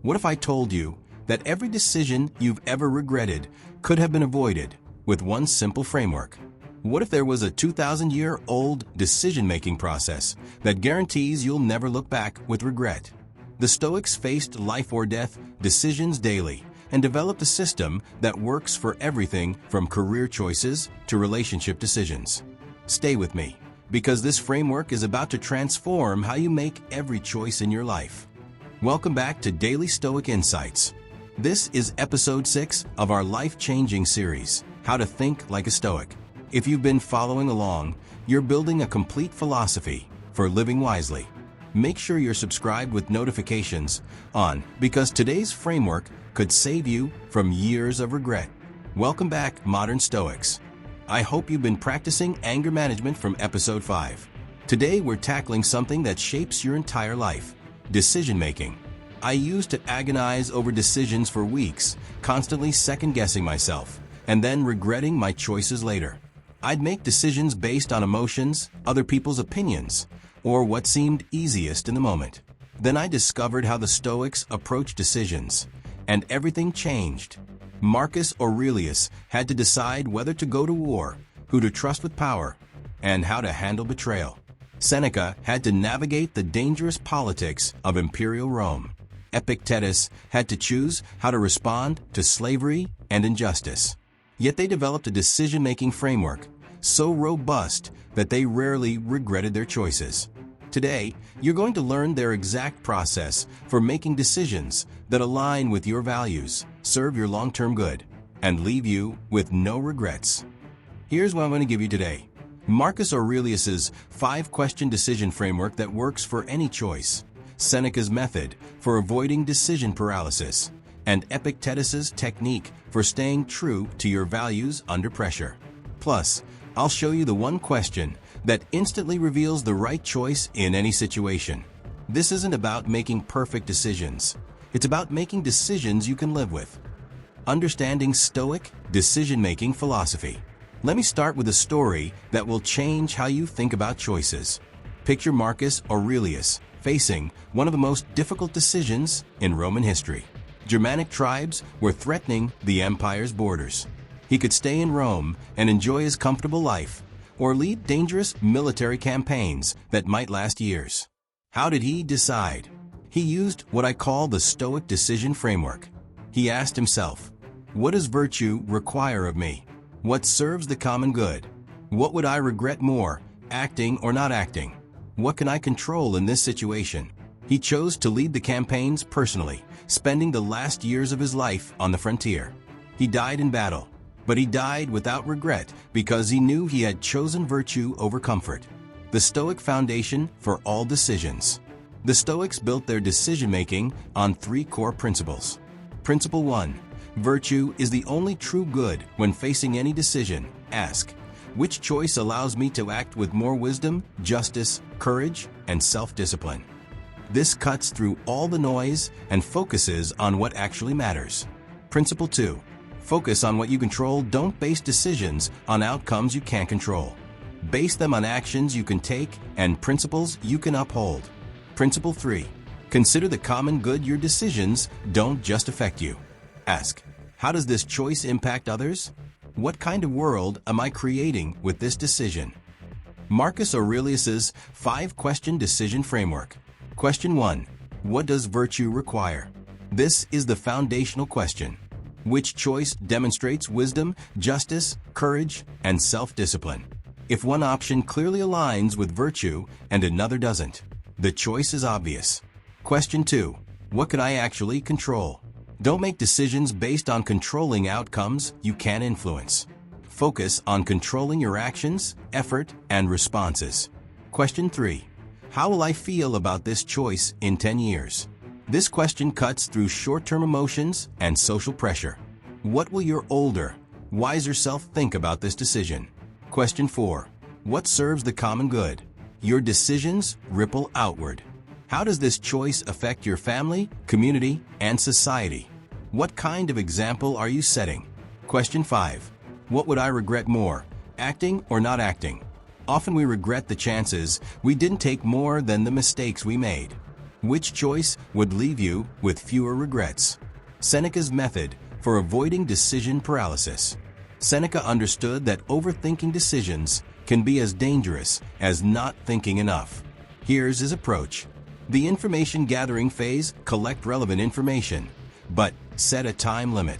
What if I told you that every decision you've ever regretted could have been avoided with one simple framework? What if there was a 2,000-year-old decision-making process that guarantees you'll never look back with regret? The Stoics faced life or death decisions daily and developed a system that works for everything from career choices to relationship decisions. Stay with me, because this framework is about to transform how you make every choice in your life. Welcome back to Daily Stoic Insights. This is episode 6 of our life-changing series, How to Think Like a Stoic. If you've been following along, you're building a complete philosophy for living wisely. Make sure you're subscribed with notifications on, because today's framework could save you from years of regret. Welcome back, modern Stoics. I hope you've been practicing anger management from episode 5. Today we're tackling something that shapes your entire life: decision-making. I used to agonize over decisions for weeks, constantly second-guessing myself, and then regretting my choices later. I'd make decisions based on emotions, other people's opinions, or what seemed easiest in the moment. Then I discovered how the Stoics approach decisions, and everything changed. Marcus Aurelius had to decide whether to go to war, who to trust with power, and how to handle betrayal. Seneca had to navigate the dangerous politics of imperial Rome. Epictetus had to choose how to respond to slavery and injustice. Yet they developed a decision-making framework so robust that they rarely regretted their choices. Today, you're going to learn their exact process for making decisions that align with your values, serve your long-term good, and leave you with no regrets. Here's what I'm going to give you today: Marcus Aurelius's 5-question decision framework that works for any choice, Seneca's method for avoiding decision paralysis, and Epictetus's technique for staying true to your values under pressure. Plus, I'll show you the one question that instantly reveals the right choice in any situation. This isn't about making perfect decisions. It's about making decisions you can live with. Understanding Stoic decision-making philosophy. Let me start with a story that will change how you think about choices. Picture Marcus Aurelius facing one of the most difficult decisions in Roman history. Germanic tribes were threatening the empire's borders. He could stay in Rome and enjoy his comfortable life, or lead dangerous military campaigns that might last years. How did he decide? He used what I call the Stoic decision framework. He asked himself, what does virtue require of me? What serves the common good? What would I regret more, acting or not acting? What can I control in this situation? He chose to lead the campaigns personally, spending the last years of his life on the frontier. He died in battle, but he died without regret because he knew he had chosen virtue over comfort. The Stoic foundation for all decisions. The Stoics built their decision-making on 3 core principles. Principle 1. Virtue is the only true good when facing any decision. Ask, which choice allows me to act with more wisdom, justice, courage, and self-discipline? This cuts through all the noise and focuses on what actually matters. Principle 2. Focus on what you control. Don't base decisions on outcomes you can't control. Base them on actions you can take and principles you can uphold. Principle 3. Consider the common good. Your decisions don't just affect you. Ask, how does this choice impact others? What kind of world am I creating with this decision? Marcus Aurelius's 5-question decision framework. Question 1. What does virtue require? This is the foundational question. Which choice demonstrates wisdom, justice, courage, and self-discipline? If one option clearly aligns with virtue and another doesn't, the choice is obvious. Question 2. What can I actually control? Don't make decisions based on controlling outcomes you can't influence. Focus on controlling your actions, effort, and responses. Question 3. How will I feel about this choice in 10 years? This question cuts through short-term emotions and social pressure. What will your older, wiser self think about this decision? Question 4. What serves the common good? Your decisions ripple outward. How does this choice affect your family, community, and society? What kind of example are you setting? Question 5. What would I regret more, acting or not acting? Often we regret the chances we didn't take more than the mistakes we made. Which choice would leave you with fewer regrets? Seneca's method for avoiding decision paralysis. Seneca understood that overthinking decisions can be as dangerous as not thinking enough. Here's his approach. The information gathering phase: collect relevant information, but set a time limit.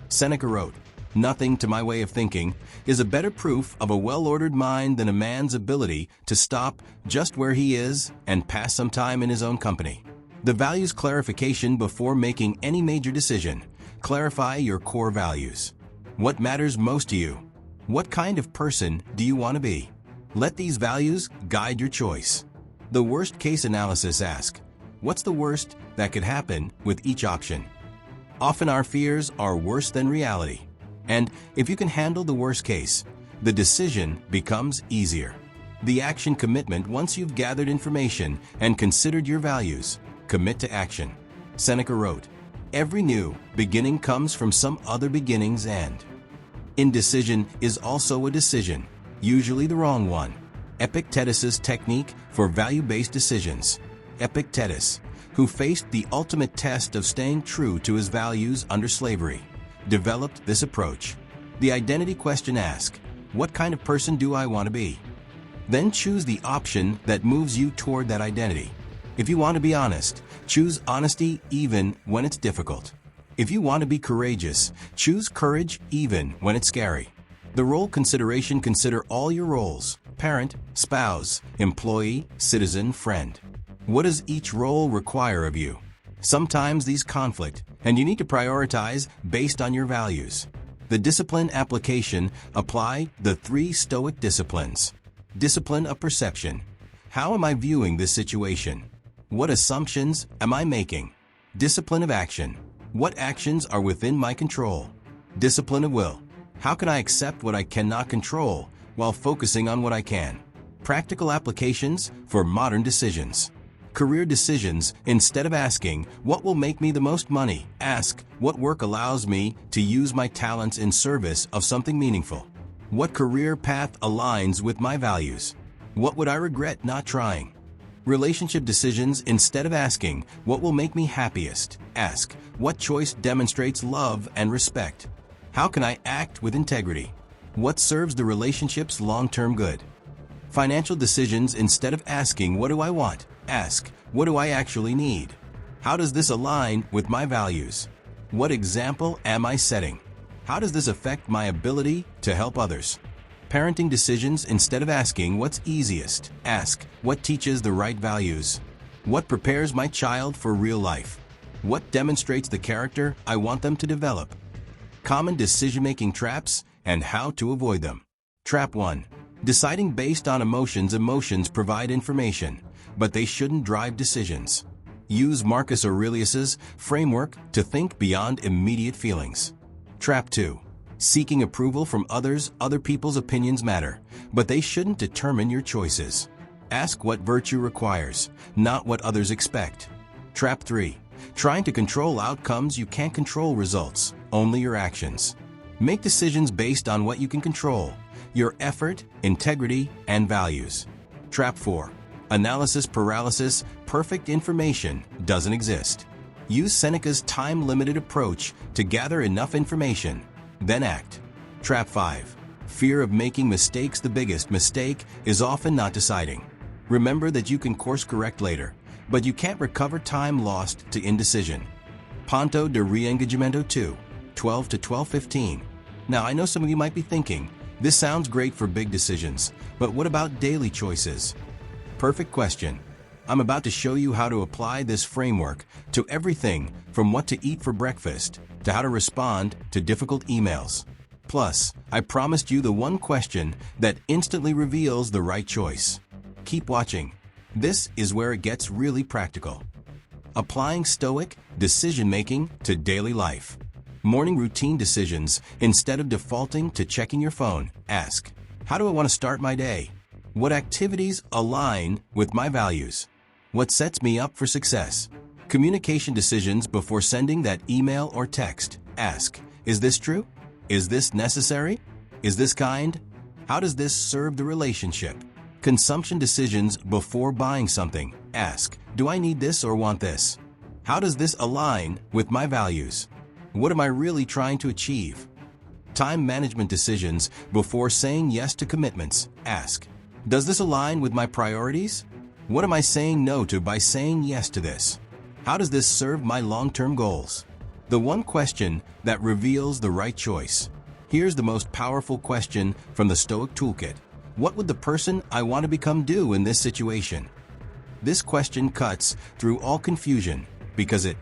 Seneca wrote, "Nothing, to my way of thinking, is a better proof of a well-ordered mind than a man's ability to stop just where he is and pass some time in his own company." The values clarification before making any major decision. Clarify your core values. What matters most to you? What kind of person do you want to be? Let these values guide your choice. The worst case analysis. Ask, what's the worst that could happen with each option? Often our fears are worse than reality. And if you can handle the worst case, the decision becomes easier. The action commitment. Once you've gathered information and considered your values, commit to action. Seneca wrote, "Every new beginning comes from some other beginning's end." Indecision is also a decision, usually the wrong one. Epictetus's technique for value-based decisions. Epictetus, who faced the ultimate test of staying true to his values under slavery, developed this approach. The identity question. Ask, what kind of person do I want to be? Then choose the option that moves you toward that identity. If you want to be honest, choose honesty even when it's difficult. If you want to be courageous, choose courage even when it's scary. The role consideration. Consider all your roles: parent, spouse, employee, citizen, friend. What does each role require of you? Sometimes these conflict, and you need to prioritize based on your values. The discipline application. Apply the 3 Stoic disciplines. Discipline of perception. How am I viewing this situation? What assumptions am I making? Discipline of action. What actions are within my control? Discipline of will. How can I accept what I cannot control while focusing on what I can? Practical applications for modern decisions. Career decisions. Instead of asking, what will make me the most money? Ask, what work allows me to use my talents in service of something meaningful? What career path aligns with my values? What would I regret not trying? Relationship decisions. Instead of asking, what will make me happiest? Ask, what choice demonstrates love and respect? How can I act with integrity? What serves the relationship's long-term good? Financial decisions. Instead of asking, what do I want? Ask, what do I actually need? How does this align with my values? What example am I setting? How does this affect my ability to help others? Parenting decisions. Instead of asking, what's easiest? Ask, what teaches the right values? What prepares my child for real life? What demonstrates the character I want them to develop? Common decision-making traps and how to avoid them. Trap 1. Deciding based on emotions. Emotions provide information, but they shouldn't drive decisions. Use Marcus Aurelius's framework to think beyond immediate feelings. Trap 2. Seeking approval from others. Other people's opinions matter, but they shouldn't determine your choices. Ask what virtue requires, not what others expect. Trap 3. Trying to control outcomes. You can't control results, only your actions. Make decisions based on what you can control: your effort, integrity, and values. Trap 4. Analysis paralysis. Perfect information doesn't exist. Use Seneca's time-limited approach to gather enough information, then act. Trap 5. Fear of making mistakes. The biggest mistake is often not deciding. Remember that you can course correct later, but you can't recover time lost to indecision. Punto de reengagement 2, 12 to 12:15. Now, I know some of you might be thinking, this sounds great for big decisions, but what about daily choices? Perfect question. I'm about to show you how to apply this framework to everything from what to eat for breakfast to how to respond to difficult emails. Plus, I promised you the one question that instantly reveals the right choice. Keep watching. This is where it gets really practical. Applying Stoic decision-making to daily life. Morning routine decisions. Instead of defaulting to checking your phone, ask, how do I want to start my day? What activities align with my values? What sets me up for success? Communication decisions. Before sending that email or text, ask, is this true? Is this necessary? Is this kind? How does this serve the relationship? Consumption decisions. Before buying something, ask, do I need this or want this? How does this align with my values? What am I really trying to achieve? Time management decisions before saying yes to commitments. Ask, does this align with my priorities? What am I saying no to by saying yes to this? How does this serve my long-term goals? The one question that reveals the right choice. Here's the most powerful question from the Stoic Toolkit. What would the person I want to become do in this situation? This question cuts through all confusion because it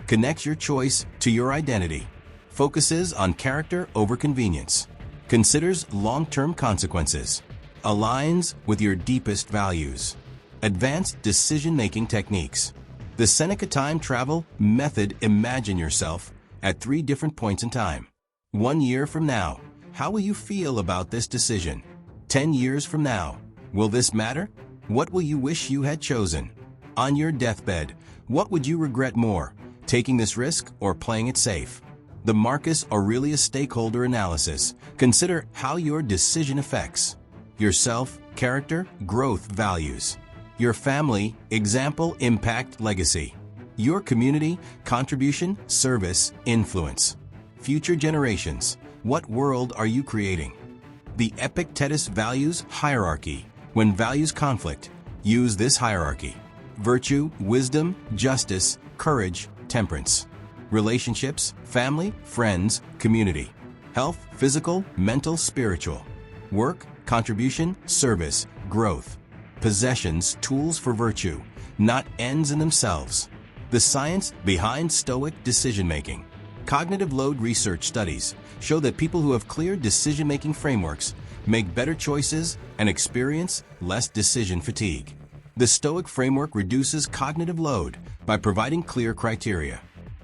connects your choice to your identity, focuses on character over convenience, considers long-term consequences, aligns with your deepest values. Advanced decision-making techniques. The Seneca time travel method. Imagine yourself at 3 different points in time. 1 year from now, how will you feel about this decision? 10 years from now, will this matter? What will you wish you had chosen? On your deathbed, what would you regret more, taking this risk or playing it safe? The Marcus Aurelius stakeholder analysis. Consider how your decision affects yourself, character, growth, values. Your family, example, impact, legacy. Your community, contribution, service, influence. Future generations, what world are you creating? The Epictetus values hierarchy. When values conflict, use this hierarchy. Virtue, wisdom, justice, courage, temperance. Relationships, family, friends, community. Health, physical, mental, spiritual. Work, contribution, service, growth. Possessions, tools for virtue, not ends in themselves. The science behind Stoic decision-making. Cognitive load research studies show that people who have clear decision-making frameworks make better choices and experience less decision fatigue. The Stoic framework reduces cognitive load by providing clear criteria.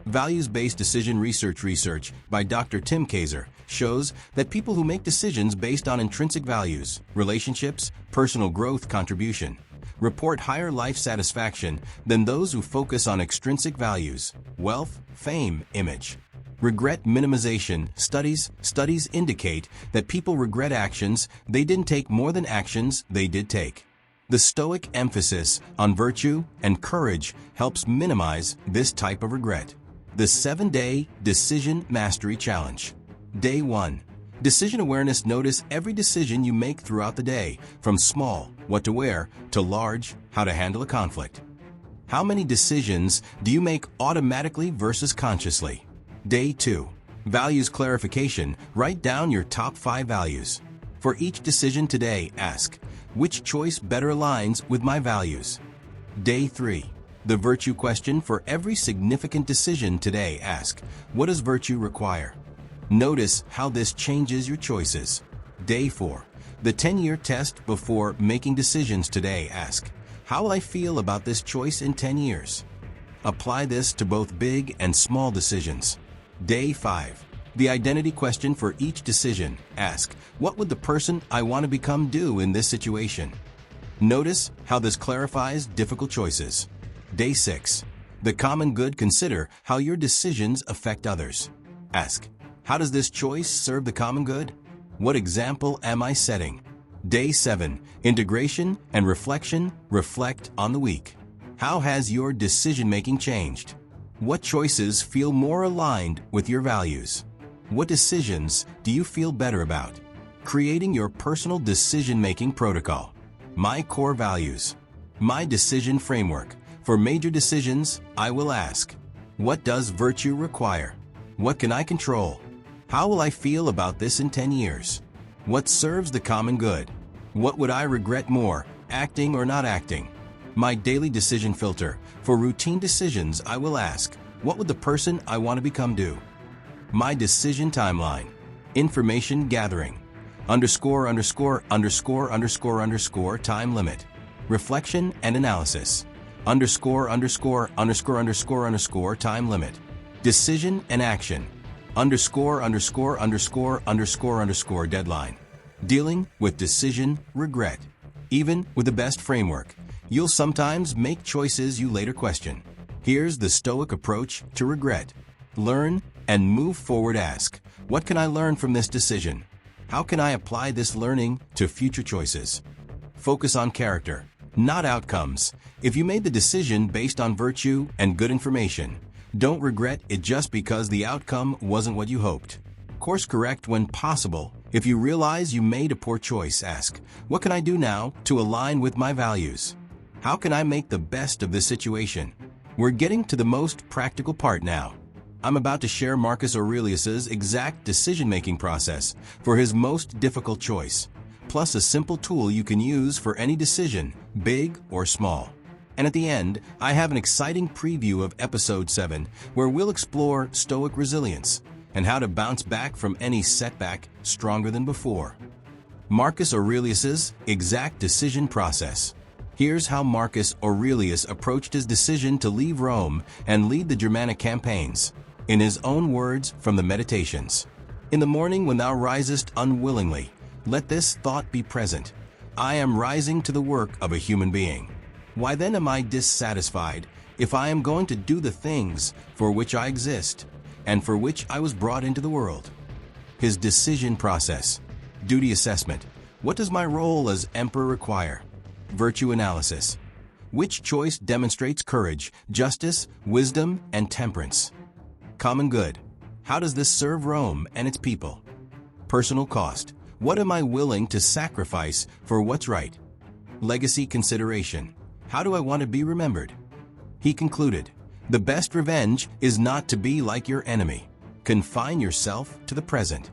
Values-based decision research by Dr. Tim Kaiser shows that people who make decisions based on intrinsic values, relationships, personal growth, contribution, report higher life satisfaction than those who focus on extrinsic values, wealth, fame, image. Regret minimization. Studies indicate that people regret actions they didn't take more than actions they did take. The Stoic emphasis on virtue and courage helps minimize this type of regret. The 7-Day Decision Mastery Challenge. Day 1. Decision awareness. Notice every decision you make throughout the day, from small, what to wear, to large, how to handle a conflict. How many decisions do you make automatically versus consciously? Day 2. Values clarification. Write down your top 5 values. For each decision today, ask, which choice better aligns with my values? Day 3. The virtue question. For every significant decision today, ask, what does virtue require? Notice how this changes your choices. Day 4. The 10-year test. Before making decisions today, ask, how will I feel about this choice in 10 years? Apply this to both big and small decisions. Day 5. The identity question. For each decision, ask, what would the person I want to become do in this situation? Notice how this clarifies difficult choices. Day 6. The common good. Consider how your decisions affect others. Ask, how does this choice serve the common good? What example am I setting? Day 7. Integration and reflection. Reflect on the week. How has your decision-making changed? What choices feel more aligned with your values? What decisions do you feel better about? Creating your personal decision-making protocol. My core values. My decision framework. For major decisions, I will ask, what does virtue require? What can I control? How will I feel about this in 10 years? What serves the common good? What would I regret more, acting or not acting? My daily decision filter. For routine decisions, I will ask, what would the person I want to become do? My decision timeline. Information gathering. Time limit. Reflection and analysis. Time limit. Decision and action. Deadline. Dealing with decision regret. Even with the best framework, you'll sometimes make choices you later question. Here's the Stoic approach to regret. Learn and move forward. Ask, what can I learn from this decision? How can I apply this learning to future choices? Focus on character. not outcomes. If you made the decision based on virtue and good information, don't regret it just because the outcome wasn't what you hoped. Course correct when possible. If you realize you made a poor choice, ask, what can I do now to align with my values? How can I make the best of this situation? We're getting to the most practical part now. I'm about to share Marcus Aurelius's exact decision-making process for his most difficult choice, plus a simple tool you can use for any decision, big or small. And at the end, I have an exciting preview of Episode 7, where we'll explore Stoic resilience and how to bounce back from any setback stronger than before. Marcus Aurelius's exact decision process. Here's how Marcus Aurelius approached his decision to leave Rome and lead the Germanic campaigns. In his own words from the Meditations. In the morning when thou risest unwillingly, let this thought be present. I am rising to the work of a human being. Why then am I dissatisfied if I am going to do the things for which I exist and for which I was brought into the world? His decision process. Duty assessment. What does my role as emperor require? Virtue analysis. Which choice demonstrates courage, justice, wisdom, and temperance? Common good. How does this serve Rome and its people? Personal cost. What am I willing to sacrifice for what's right? Legacy consideration. How do I want to be remembered? He concluded, the best revenge is not to be like your enemy. Confine yourself to the present.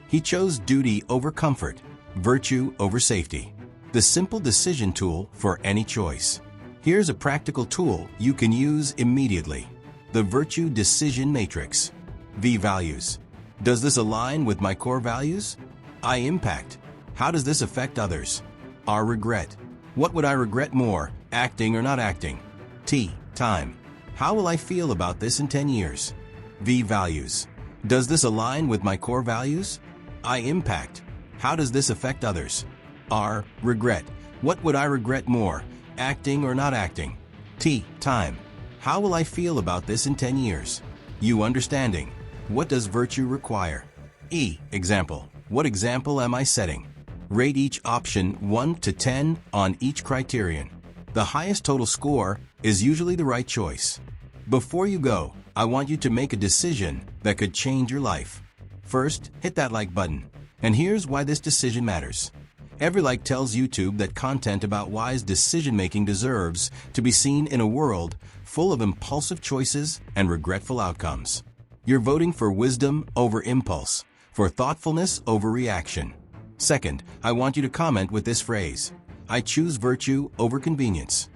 He chose duty over comfort, virtue over safety. The simple decision tool for any choice. Here's a practical tool you can use immediately. The Virtue Decision Matrix. V values. Does this align with my core values? I impact. How does this affect others? R regret. What would I regret more, acting or not acting? T time. How will I feel about this in 10 years? V values. Does this align with my core values? I impact. How does this affect others? R regret. What would I regret more, acting or not acting? T time. How will I feel about this in 10 years? U understanding. What does virtue require? E example. What example am I setting? Rate each option 1 to 10 on each criterion. The highest total score is usually the right choice. Before you go, I want you to make a decision that could change your life. First, hit that like button. And here's why this decision matters. Every like tells YouTube that content about wise decision-making deserves to be seen in a world full of impulsive choices and regretful outcomes. You're voting for wisdom over impulse, for thoughtfulness over reaction. Second, I want you to comment with this phrase, I choose virtue over convenience.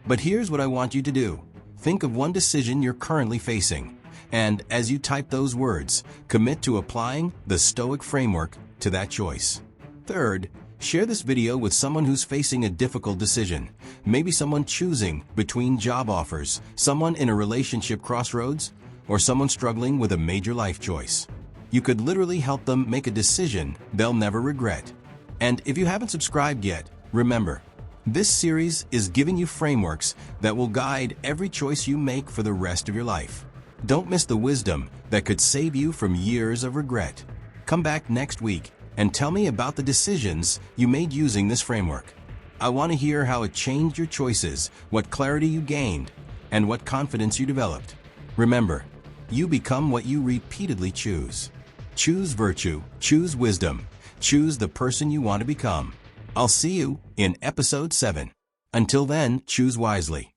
But here's what I want you to do. Think of one decision you're currently facing, and as you type those words, commit to applying the Stoic framework to that choice. Third, share this video with someone who's facing a difficult decision, maybe someone choosing between job offers, someone in a relationship crossroads, or someone struggling with a major life choice. You could literally help them make a decision they'll never regret. And if you haven't subscribed yet, remember, this series is giving you frameworks that will guide every choice you make for the rest of your life. Don't miss the wisdom that could save you from years of regret. Come back next week and tell me about the decisions you made using this framework. I want to hear how it changed your choices, what clarity you gained, and what confidence you developed. Remember, you become what you repeatedly choose. Choose virtue, choose wisdom, choose the person you want to become. I'll see you in Episode 7. Until then, choose wisely.